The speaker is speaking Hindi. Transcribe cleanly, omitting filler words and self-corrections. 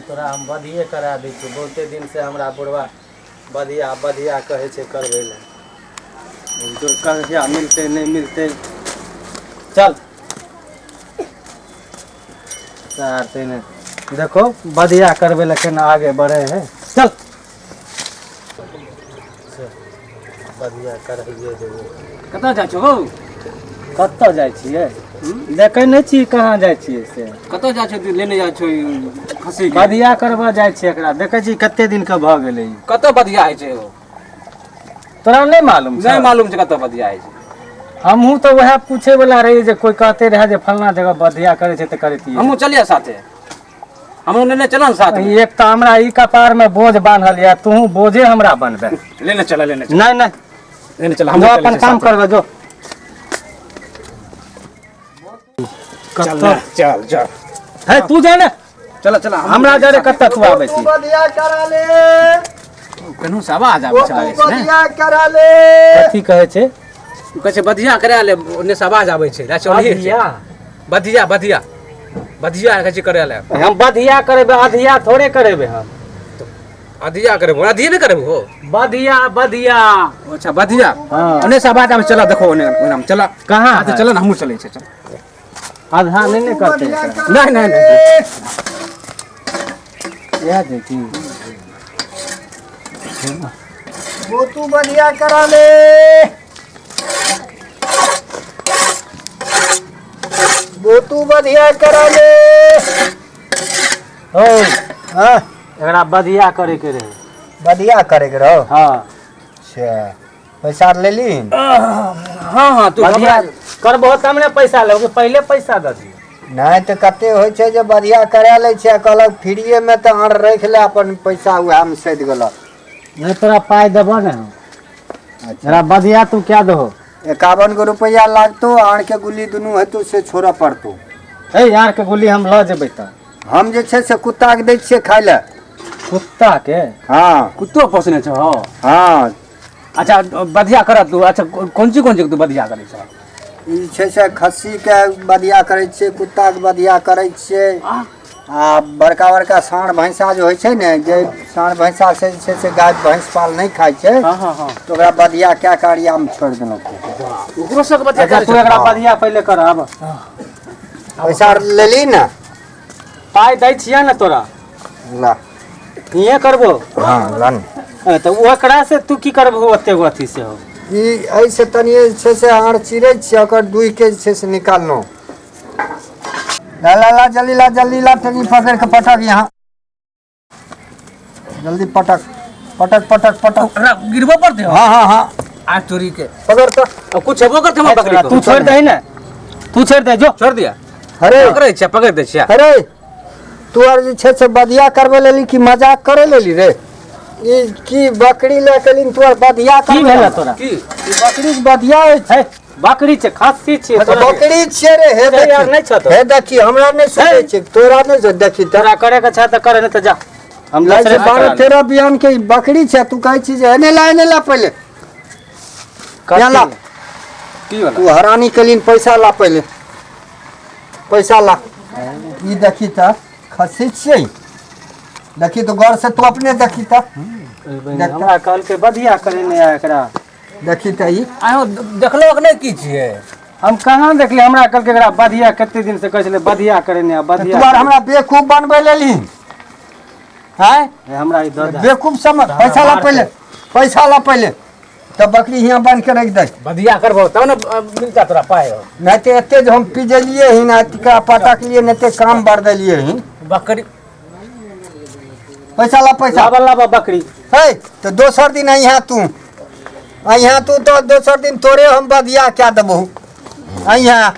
तोरा हम बधिये करा दै छी। बहुते दिन से हमरा बुढ़वा बधिया बधिया कहै छै करबै ले। जो कहिया मिलते नहीं मिलते। चल चाहते ने देखो बधिया करबै ले केना आगे बढ़े है। चल बधिया करैए देबै। कतऽ जाइ छौ? कतऽ जाइ छियै? देखै नहि छी कहाँ जाइ छियै से। कतऽ जाइ छौ? लेने जाइ छौ खस्सी के? बधिया करबऽ जाइ छियै एकरा। देखै छी कते दिन के भऽ गेलै। कतऽ बधिया होइ छै? तोरा नहीं मालूम? नहीं मालूम छै कतऽ बधिया होइ छै। हमहूँ तो वह पूछे वाला रही जे कोई कहते रहे जे फलना जगह बधिया करे छै तो करती। हमहूँ चलिए साथे। हमहूँ लेने चलन साथ। एक तो हमरा ई कपार में बोझ बांधल या तू बोझे हमरा बनबे। लेने चल लेने चल। नहीं नहीं लेने चल। हम अपन काम करबे जो। चल चल चल। है तू जाने चल चल हमरा जरे कत्ता तू आबै छी। बधिया करा ले। कनु से आवाज आबै छै लागे छै ने। बधिया करा ले। कथी कहै छै? कहै छै बधिया करा ले। ओने से आवाज आबै छै। बधिया बधिया बधिया बधिया कहै छै करा ले। हम बधिया करेबे अधिया थोड़े करेबे हम। अधिया करेबो अधिया नहीं करेबो हो। बधिया बधिया। अच्छा बधिया। हाँ। ओने से आवाज आबै चला देखो ओने ओने चला। कहाँ अच्छा चल ना हमहूँ चलै छै चल। आधा नहीं करते नहीं नहीं नहीं यह देखी वो तू बधिया करा ले। वो तू बधिया करा ले। ओ हाँ एकरा बधिया करे के रहे। बधिया करे के रहो। हाँ अच्छा पैसा ले ली। हाँ हाँ तू बधिया करबो तब ने पैसा लेबो। पहले पैसा दे दी। नहीं तो कते हो छै जे बधिया करा ले छै कहलक फ्रीए में तो आर रख ले अपन पैसा उहा में सद गेलक। नहीं तोरा पाई देबो ने हम। जरा बधिया तू क्या दहो? 51 रुपया लागतो। आड़ के गुल्ली दुनू हेतु से छोड़ा पड़तो। ए यार के गोली हम ल जेबै त हम जे छै से कुत्ता के दै छियै खाय ले। कुत्ता के? हाँ कुत्तो पोसने छौ? हाँ अच्छा बधिया कर तू। अच्छा कौन ची तू बधिया करे छौ? ई छै से खस्सी के बधिया करे छियै, कुत्ता के बधिया करे छियै। आ बड़का बड़का साँढ़ भैंसा जो होइ छै ने, जे साँढ़ भैंसा से जे छै से गाय भैंस पाल नहीं खाइ छै, हाँ हाँ हाँ तो ओकरा बधिया क्या कारिया में छोड़ देलक। ओकरो सब बधिया अच्छा तू एकरा बधिया पहले कर। अब पैसा ले ली ना। पाई दै छिया ने तोरा। ला ये करबो। हाँ ला तो ओकरा से तू की करबो? ओते अथी से हो ई ऐसे तनिए छै से आड़ चिरै छियै, ओकर दुई के जे छै से निकालनो। ला ला ला जल्दी ला तनी पकड़ के पटक यहाँ। जल्दी पटक पटक पटक पटक। गिरबो पड़ते हो? हाँ हाँ हाँ आज चोरी के पकड़ तो। अब कुछ हेबो करते हम पकड़ी तू छोड़ दे ना। तू छोड़ दे जो। छोड़ दिया। अरे पकड़े छै पकड़ दे छिया। अरे तू आर जे छै से बधिया करबे लेली कि मजाक करे लेली रे? ई की बकरी ले के लिन तू आर बधिया की करबे? भेला तोरा? की ई बकरी के बधिया होइ छै। बकरी छै खस्सी छै तोरा। बकरी छियै रे। हे यार देखी नहीं छ तो। हे देखी हमरा नहीं सुनै छै, तोरा नहीं से देखी तोरा करे के छ त करे नहीं त जा। हम लाई दूसरे से 12-13 बियान के ई बकरी छै। तू कहै छी जे एने ला पहले। क्या ला? की वाला? तू हरानी के लिए पैसा ला पहले। पैसा ला। ई देखी त खस्सी छियै। देखी तो गौर से तू अपने देखी त। हमरा कहल के बधिया करे ने एकरा। देखी त ई आयो देखलो कि नहीं की छिए? हम कहाँ देखली? हमरा कहल के एकरा बधिया कते दिन से कहै छले बधिया करे ने तू बधिया। आर हमरा बेवकूफ बनबै लेली। हैं हमरा ई दर्द बेवकूफ समझ। पैसा ला पहले। पैसा ला पहले तब बकरी हियाँ बांध के रख दे। बधिया करबो तब ना मिलता तोरा पाए हो। नहीं तो एते जो हम पिजलिए ही ना टिका पटक लिए नहीं तो काम बढ़ दिलिए ही। बकरी पैसा ला पैसा। लाबा लाबा बकरी। है तो दोसर दिन यहाँ तू तो दोसर दिन तोरे हम बधिया क्या देबो यहाँ।